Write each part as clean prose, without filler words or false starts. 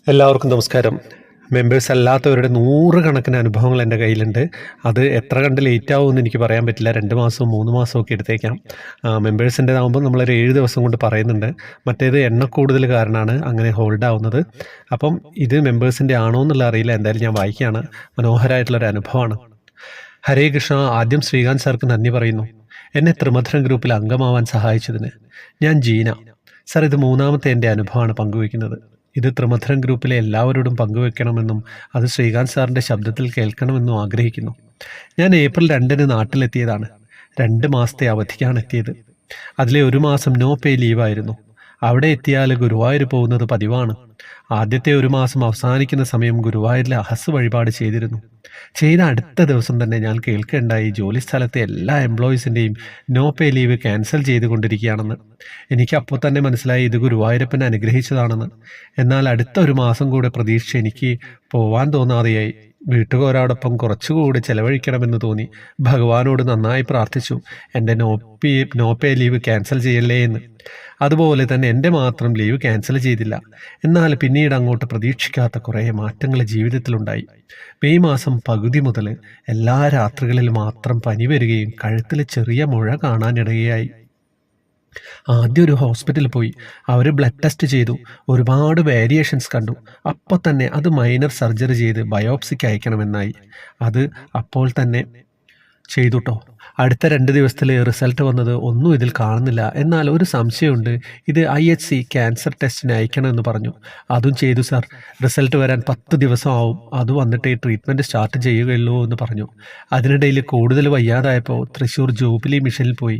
എല്ലാവർക്കും നമസ്കാരം. മെമ്പേഴ്സ് അല്ലാത്തവരുടെ നൂറുകണക്കിന് അനുഭവങ്ങൾ എൻ്റെ കയ്യിലുണ്ട്. അത് എത്ര കണ്ട് ലേറ്റ് ആവുമെന്ന് എനിക്ക് പറയാൻ പറ്റില്ല. 2 മാസവും 3 മാസവും ഒക്കെ എടുത്തേക്കാം. മെമ്പേഴ്സിൻ്റെതാകുമ്പോൾ നമ്മളൊരു 7 ദിവസം കൊണ്ട് പറയുന്നുണ്ട്. മറ്റേത് എണ്ണക്കൂടുതൽ കാരണമാണ് അങ്ങനെ ഹോൾഡ് ആവുന്നത്. അപ്പം ഇത് മെമ്പേഴ്സിൻ്റെ ആണോ എന്നുള്ള അറിയില്ല. എന്തായാലും ഞാൻ വായിക്കുകയാണ്. മനോഹരമായിട്ടുള്ളൊരു അനുഭവമാണ്. ഹരേ കൃഷ്ണ. ആദ്യം ശ്രീകാന്ത് സാർക്ക് നന്ദി പറയുന്നു, എന്നെ ത്രിമധുരം ഗ്രൂപ്പിൽ അംഗമാവാൻ സഹായിച്ചതിന്. ഞാൻ ജീന. സാർ, ഇത് മൂന്നാമത്തെ എൻ്റെ അനുഭവമാണ് പങ്കുവയ്ക്കുന്നത്. ഇത് ത്രിമധുരം ഗ്രൂപ്പിലെ എല്ലാവരോടും പങ്കുവെക്കണമെന്നും അത് ശ്രീകാന്ത് സാറിൻ്റെ ശബ്ദത്തിൽ കേൾക്കണമെന്നും ആഗ്രഹിക്കുന്നു. ഞാൻ ഏപ്രിൽ 2-ന് നാട്ടിലെത്തിയതാണ്. 2 മാസത്തെ അവധിക്കാണ് എത്തിയത്. അതിലെ 1 മാസം നോ പേ ലീവായിരുന്നു. അവിടെ എത്തിയാൽ ഗുരുവായൂർ പോകുന്നത് പതിവാണ്. ആദ്യത്തെ 1 മാസം അവസാനിക്കുന്ന സമയം ഗുരുവായൂരിലെ അഹസ് വഴിപാട് ചെയ്തിരുന്നു. ചെയ്ത അടുത്ത ദിവസം തന്നെ ഞാൻ കേൾക്കേണ്ടായി ജോലി സ്ഥലത്തെ എല്ലാ എംപ്ലോയീസിൻ്റെയും നോ പേ ലീവ് ക്യാൻസൽ ചെയ്തുകൊണ്ടിരിക്കുകയാണെന്ന്. എനിക്ക് അപ്പോൾ തന്നെ മനസ്സിലായി ഇത് ഗുരുവായൂരപ്പൻ അനുഗ്രഹിച്ചതാണെന്ന്. എന്നാൽ അടുത്ത 1 മാസം കൂടെ പ്രതീക്ഷിച്ച് എനിക്ക് പോവാൻ തോന്നാതെയായി. വീട്ടുകാരോടൊപ്പം കുറച്ചുകൂടി ചെലവഴിക്കണമെന്ന് തോന്നി. ഭഗവാനോട് നന്നായി പ്രാർത്ഥിച്ചു, എൻ്റെ നോ പേ ലീവ് ക്യാൻസൽ ചെയ്യല്ലേ എന്ന്. അതുപോലെ തന്നെ എൻ്റെ മാത്രം ലീവ് ക്യാൻസൽ ചെയ്തില്ല. എന്നാൽ പിന്നീട് അങ്ങോട്ട് പ്രതീക്ഷിക്കാത്ത കുറേ മാറ്റങ്ങൾ ജീവിതത്തിലുണ്ടായി. മെയ് മാസം പകുതി മുതൽ എല്ലാ രാത്രികളിലും മാത്രം പനി വരികയും കഴുത്തിൽ ചെറിയ മുഴ കാണാനിടയായി. ആദ്യം ഒരു ഹോസ്പിറ്റലിൽ പോയി. അവർ ബ്ലഡ് ടെസ്റ്റ് ചെയ്തു. ഒരുപാട് വേരിയേഷൻസ് കണ്ടു. അപ്പോൾ തന്നെ അത് മൈനർ സർജറി ചെയ്ത് ബയോപ്സിക്ക് അയക്കണമെന്നായി. അത് അപ്പോൾ തന്നെ ചെയ്തുട്ടോ. അടുത്ത 2 ദിവസത്തിൽ റിസൾട്ട് വന്നത് ഒന്നും ഇതിൽ കാണുന്നില്ല. എന്നാൽ ഒരു സംശയമുണ്ട്, ഇത് IHC ക്യാൻസർ ടെസ്റ്റിന് അയക്കണമെന്ന് പറഞ്ഞു. അതും ചെയ്തു സാർ. റിസൾട്ട് വരാൻ 10 ദിവസം ആവും. അത് വന്നിട്ട് ട്രീറ്റ്മെൻറ്റ് സ്റ്റാർട്ട് ചെയ്യുകയുള്ളൂ എന്ന് പറഞ്ഞു. അതിനിടയിൽ കൂടുതൽ വയ്യാതായപ്പോൾ തൃശ്ശൂർ ജൂബിലി മിഷനിൽ പോയി.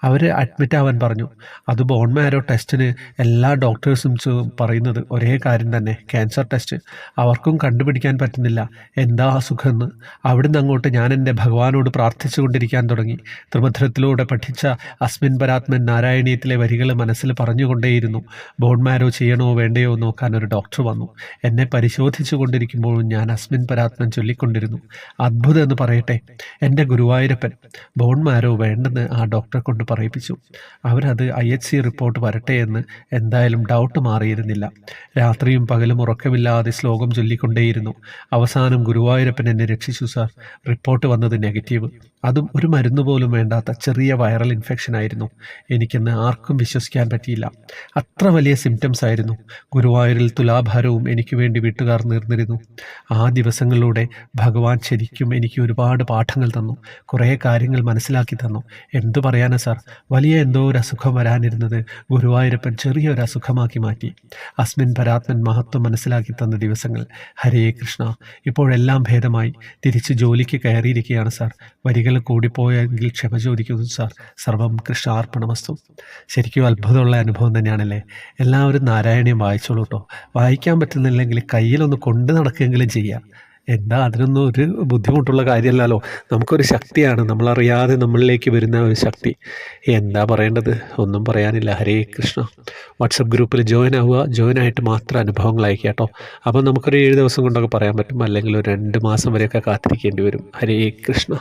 അവർ അഡ്മിറ്റ് ആവാൻ പറഞ്ഞു. അത് ബോൺ മാരോ ടെസ്റ്റിന് എല്ലാ ഡോക്ടേഴ്സും പറയുന്നത് ഒരേ കാര്യം തന്നെ, ക്യാൻസർ ടെസ്റ്റ്. അവർക്കും കണ്ടുപിടിക്കാൻ പറ്റുന്നില്ല എന്താ അസുഖമെന്ന്. അവിടുന്ന് അങ്ങോട്ട് ഞാൻ എൻ്റെ ഭഗവാനോട് പ്രാർത്ഥിച്ചുകൊണ്ടിരിക്കാൻ തുടങ്ങി. ത്രിമധുരത്തിലൂടെ പഠിച്ച അസ്മിൻ പരാത്മൻ നാരായണീയത്തിലെ വരികൾ മനസ്സിൽ പറഞ്ഞുകൊണ്ടേയിരുന്നു. ബോൺ മാരോ ചെയ്യണോ വേണ്ടയോ നോക്കാൻ ഒരു ഡോക്ടർ വന്നു. എന്നെ പരിശോധിച്ചു കൊണ്ടിരിക്കുമ്പോഴും ഞാൻ അസ്മിൻ പരാത്മൻ ചൊല്ലിക്കൊണ്ടിരുന്നു. അത്ഭുതം എന്ന് പറയട്ടെ, എൻ്റെ ഗുരുവായൂരപ്പൻ ബോൺ മാരോ വേണ്ടെന്ന് ആ ഡോക്ടറെ കൊണ്ട് പറയിപ്പിച്ചു. അവരത് IHC റിപ്പോർട്ട് വരട്ടെ എന്ന്. എന്തായാലും ഡൗട്ട് മാറിയിരുന്നില്ല. രാത്രിയും പകലും ഉറക്കമില്ലാതെ ശ്ലോകം ചൊല്ലിക്കൊണ്ടേയിരുന്നു. അവസാനം ഗുരുവായൂരപ്പൻ എന്നെ രക്ഷിച്ചു സാർ. റിപ്പോർട്ട് വന്നത് നെഗറ്റീവ്. അതും ഒരു മരുന്ന് പോലും വേണ്ടാത്ത ചെറിയ വൈറൽ ഇൻഫെക്ഷൻ ആയിരുന്നു. എനിക്കെന്ന് ആർക്കും വിശ്വസിക്കാൻ പറ്റിയില്ല. അത്ര വലിയ സിംറ്റംസ് ആയിരുന്നു. ഗുരുവായൂരിൽ തുലാഭാരവും എനിക്ക് വേണ്ടി വീട്ടുകാർ നേർന്നിരുന്നു. ആ ദിവസങ്ങളിലൂടെ ഭഗവാൻ ശരിക്കും എനിക്ക് ഒരുപാട് പാഠങ്ങൾ തന്നു. കുറേ കാര്യങ്ങൾ മനസ്സിലാക്കി തന്നു. എന്തു പറയാനാ സാർ, വലിയ എന്തോ ഒരു അസുഖം വരാനിരുന്നത് ഗുരുവായൂരപ്പൻ ചെറിയൊരു അസുഖമാക്കി മാറ്റി. അസ്മിൻ പരാത്മൻ മഹത്വം മനസ്സിലാക്കി തന്ന ദിവസങ്ങൾ. ഹരേ കൃഷ്ണ. ഇപ്പോഴെല്ലാം ഭേദമായി. തിരിച്ച് ജോലിക്ക് കയറിയിരിക്കുകയാണ് സാർ. വരികൾ കൂടിപ്പോയെങ്കിൽ ക്ഷമ ചോദിക്കുന്നു സാർ. സർവം കൃഷ്ണാർപ്പണമസ്തു. ശരിക്കും അത്ഭുതമുള്ള അനുഭവം തന്നെയാണല്ലേ. എല്ലാവരും നാരായണീയം വായിച്ചോളൂ കേട്ടോ. വായിക്കാൻ പറ്റുന്നില്ലെങ്കിൽ കയ്യിലൊന്ന് കൊണ്ട് നടക്കുകയെങ്കിലും ചെയ്യാം. എന്താ, അതിനൊന്നും ഒരു ബുദ്ധിമുട്ടുള്ള കാര്യമല്ലല്ലോ. നമുക്കൊരു ശക്തിയാണ്, നമ്മളറിയാതെ നമ്മളിലേക്ക് വരുന്ന ഒരു ശക്തി. എന്താ പറയേണ്ടത്, ഒന്നും പറയാനില്ല. ഹരേ കൃഷ്ണ. വാട്സപ്പ് ഗ്രൂപ്പിൽ ജോയിൻ ആവുക. ജോയിൻ ആയിട്ട് മാത്രം അനുഭവങ്ങൾ അയക്കുക കേട്ടോ. അപ്പം നമുക്കൊരു 7 ദിവസം കൊണ്ടൊക്കെ പറയാൻ പറ്റും. അല്ലെങ്കിൽ ഒരു 2 മാസം വരെയൊക്കെ കാത്തിരിക്കേണ്ടി വരും. ഹരേ കൃഷ്ണ.